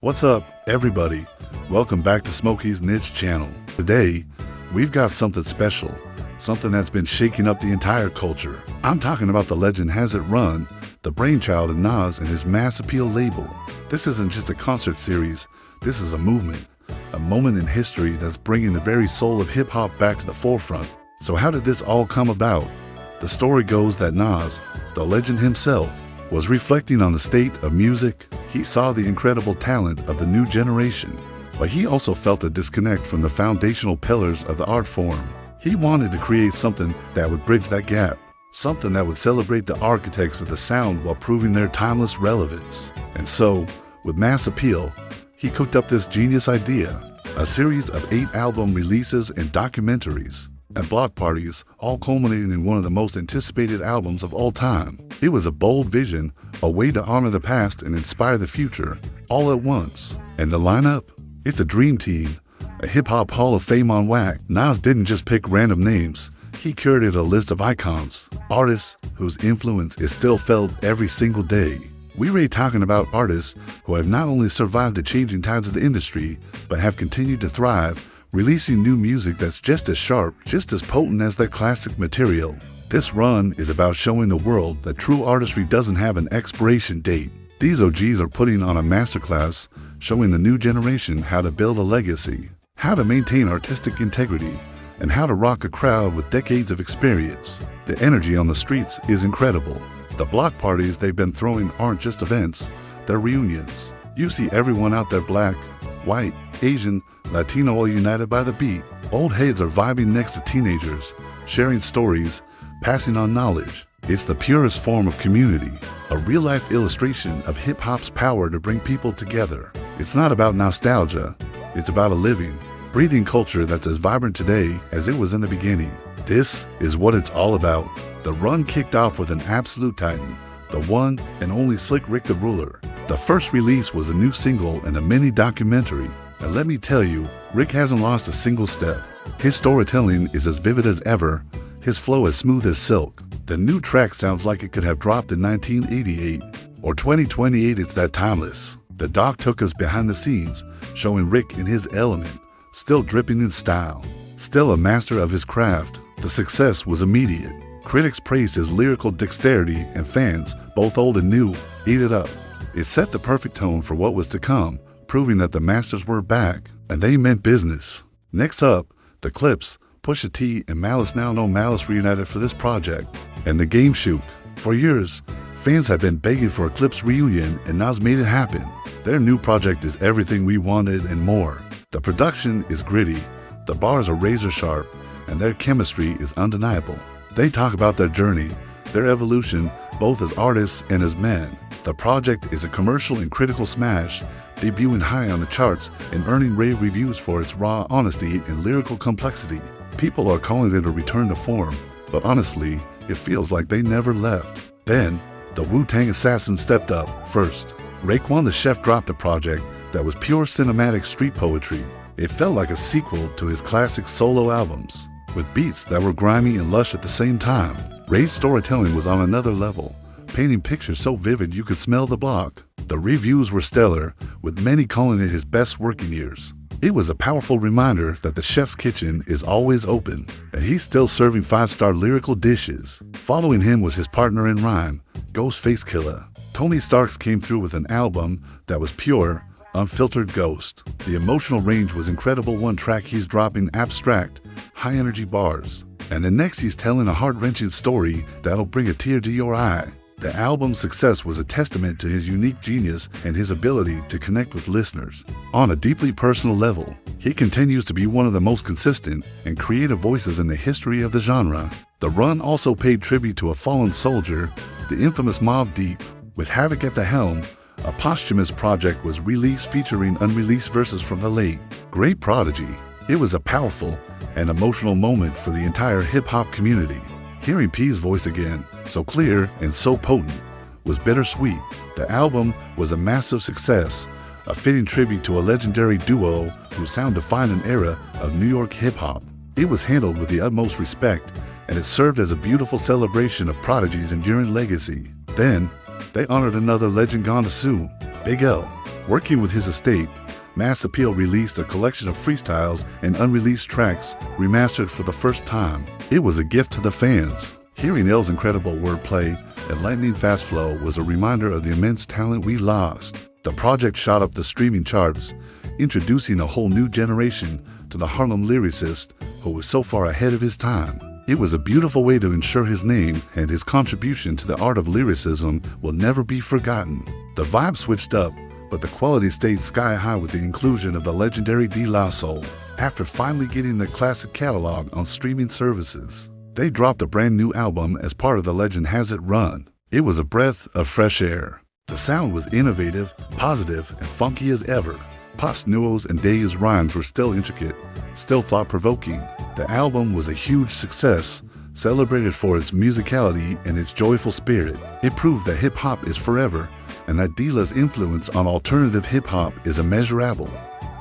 What's up, everybody? Welcome back to Smokey's Niche channel. Today, we've got something special, something that's been shaking up the entire culture. I'm talking about the legend Has It Run, the brainchild of Nas and his mass appeal label. This isn't just a concert series, this is a movement, a moment in history that's bringing the very soul of hip-hop back to the forefront. So how did this all come about? The story goes that Nas, the legend himself, was reflecting on the state of music. He saw the incredible talent of the new generation, but he also felt a disconnect from the foundational pillars of the art form. He wanted to create something that would bridge that gap, something that would celebrate the architects of the sound while proving their timeless relevance. And so, with mass appeal, he cooked up this genius idea, a series of 8 album releases and documentaries and block parties, all culminating in one of the most anticipated albums of all time. It was a bold vision, a way to honor the past and inspire the future, all at once. And the lineup? It's a dream team, a hip-hop hall of fame on whack. Nas didn't just pick random names. He curated a list of icons, artists whose influence is still felt every single day. We're talking about artists who have not only survived the changing tides of the industry, but have continued to thrive, releasing new music that's just as sharp, just as potent as their classic material. This run is about showing the world that true artistry doesn't have an expiration date. These OGs are putting on a masterclass, showing the new generation how to build a legacy, how to maintain artistic integrity, and how to rock a crowd with decades of experience. The energy on the streets is incredible. The block parties they've been throwing aren't just events, they're reunions. You see everyone out there black, white, Asian, Latino all united by the beat. Old heads are vibing next to teenagers, sharing stories, passing on knowledge. It's the purest form of community, a real-life illustration of hip-hop's power to bring people together. It's not about nostalgia, it's about a living, breathing culture that's as vibrant today as it was in the beginning. This is what it's all about. The run kicked off with an absolute titan, the one and only Slick Rick the Ruler. The first release was a new single and a mini documentary. And let me tell you, Rick hasn't lost a single step. His storytelling is as vivid as ever, his flow as smooth as silk. The new track sounds like it could have dropped in 1988 or 2028. It's that timeless. The doc took us behind the scenes, showing Rick in his element, still dripping in style, still a master of his craft. The success was immediate. Critics praised his lyrical dexterity, and fans, both old and new, ate it up. It set the perfect tone for what was to come, proving that the masters were back, and they meant business. Next up, the Clips, Pusha T and Malice Now No Malice reunited for this project, and the game shook. For years, fans have been begging for a Clips reunion, and Nas made it happen. Their new project is everything we wanted and more. The production is gritty, the bars are razor sharp, and their chemistry is undeniable. They talk about their journey, their evolution, both as artists and as men. The project is a commercial and critical smash, debuting high on the charts and earning rave reviews for its raw honesty and lyrical complexity. People are calling it a return to form, but honestly, it feels like they never left. Then, the Wu-Tang Assassin stepped up first. Raekwon the Chef dropped a project that was pure cinematic street poetry. It felt like a sequel to his classic solo albums, with beats that were grimy and lush at the same time. Ray's storytelling was on another level, painting pictures so vivid you could smell the block. The reviews were stellar, with many calling it his best working years. It was a powerful reminder that the chef's kitchen is always open, and he's still serving 5-star lyrical dishes. Following him was his partner in rhyme, Ghostface Killah. Tony Starks came through with an album that was pure, unfiltered ghost. The emotional range was incredible. One track he's dropping abstract, high-energy bars, and the next he's telling a heart-wrenching story that'll bring a tear to your eye. The album's success was a testament to his unique genius and his ability to connect with listeners. On a deeply personal level, he continues to be one of the most consistent and creative voices in the history of the genre. The run also paid tribute to a fallen soldier, the infamous Mobb Deep. With Havoc at the helm, a posthumous project was released featuring unreleased verses from the late, great Prodigy. It was a powerful and emotional moment for the entire hip-hop community. Hearing P's voice again, so clear and so potent, was bittersweet. The album was a massive success, a fitting tribute to a legendary duo whose sound defined an era of New York hip-hop. It was handled with the utmost respect, and it served as a beautiful celebration of Prodigy's enduring legacy. Then, they honored another legend gone to soon, Big L. Working with his estate, Mass Appeal released a collection of freestyles and unreleased tracks remastered for the first time. It was a gift to the fans. Hearing L's incredible wordplay and lightning-fast flow was a reminder of the immense talent we lost. The project shot up the streaming charts, introducing a whole new generation to the Harlem lyricist who was so far ahead of his time. It was a beautiful way to ensure his name and his contribution to the art of lyricism will never be forgotten. The vibe switched up, but the quality stayed sky high with the inclusion of the legendary De La Soul. After finally getting the classic catalog on streaming services, they dropped a brand new album as part of the Legend Has It run. It was a breath of fresh air. The sound was innovative, positive, and funky as ever. Pas Nuos and Deus rhymes were still intricate, still thought-provoking. The album was a huge success, celebrated for its musicality and its joyful spirit. It proved that hip-hop is forever, and that De La's influence on alternative hip-hop is immeasurable.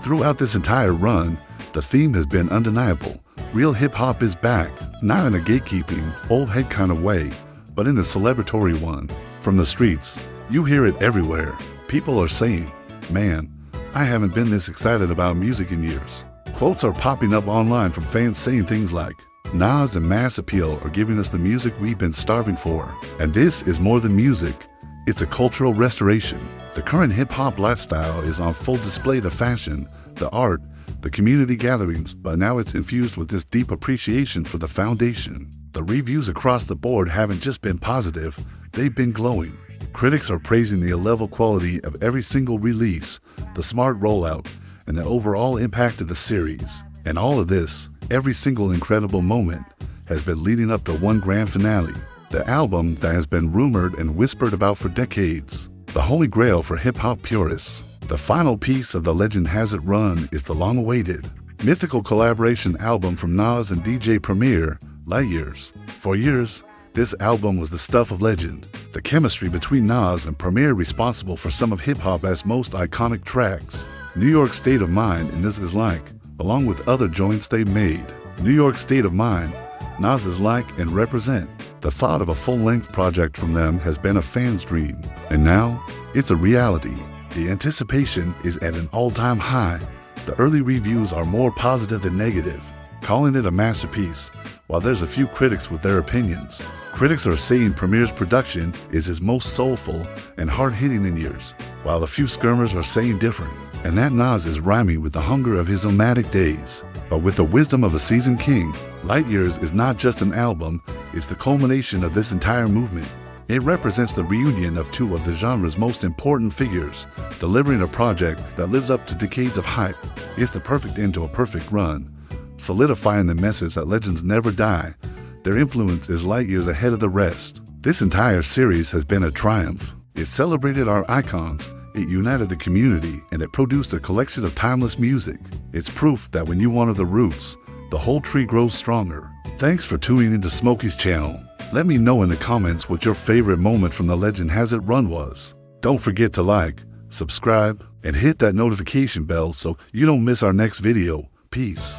Throughout this entire run, the theme has been undeniable. Real hip-hop is back, not in a gatekeeping, old head kind of way, but in a celebratory one. From the streets, you hear it everywhere. People are saying, "Man, I haven't been this excited about music in years." Quotes are popping up online from fans saying things like, "Nas and Mass Appeal are giving us the music we've been starving for. And this is more than music, it's a cultural restoration." The current hip-hop lifestyle is on full display: the fashion, the art, the community gatherings, but now it's infused with this deep appreciation for the foundation. The reviews across the board haven't just been positive, they've been glowing. Critics are praising the level quality of every single release, the smart rollout, and the overall impact of the series. And all of this, every single incredible moment, has been leading up to one grand finale, the album that has been rumored and whispered about for decades, the holy grail for hip-hop purists. The final piece of the Legend Has It run is the long-awaited, mythical collaboration album from Nas and DJ Premier, Light Years. For years, this album was the stuff of legend. The chemistry between Nas and Premier responsible for some of hip-hop's most iconic tracks. New York State of Mind and This Is Like, along with other joints they made. New York State of Mind, Nas Is Like, and Represent. The thought of a full-length project from them has been a fan's dream, and now it's a reality. The anticipation is at an all-time high. The early reviews are more positive than negative, calling it a masterpiece, while there's a few critics with their opinions. Critics are saying Premier's production is his most soulful and hard-hitting in years, while a few skirmers are saying different, and that Nas is rhyming with the hunger of his nomadic days. But with the wisdom of a seasoned king, Light Years is not just an album, it's the culmination of this entire movement. It represents the reunion of two of the genre's most important figures, delivering a project that lives up to decades of hype. It's the perfect end to a perfect run, solidifying the message that legends never die. Their influence is light years ahead of the rest. This entire series has been a triumph. It celebrated our icons, it united the community, and it produced a collection of timeless music. It's proof that when you honor the roots, the whole tree grows stronger. Thanks for tuning into Smokey's channel. Let me know in the comments what your favorite moment from the Legend Has It run was. Don't forget to like, subscribe, and hit that notification bell so you don't miss our next video. Peace.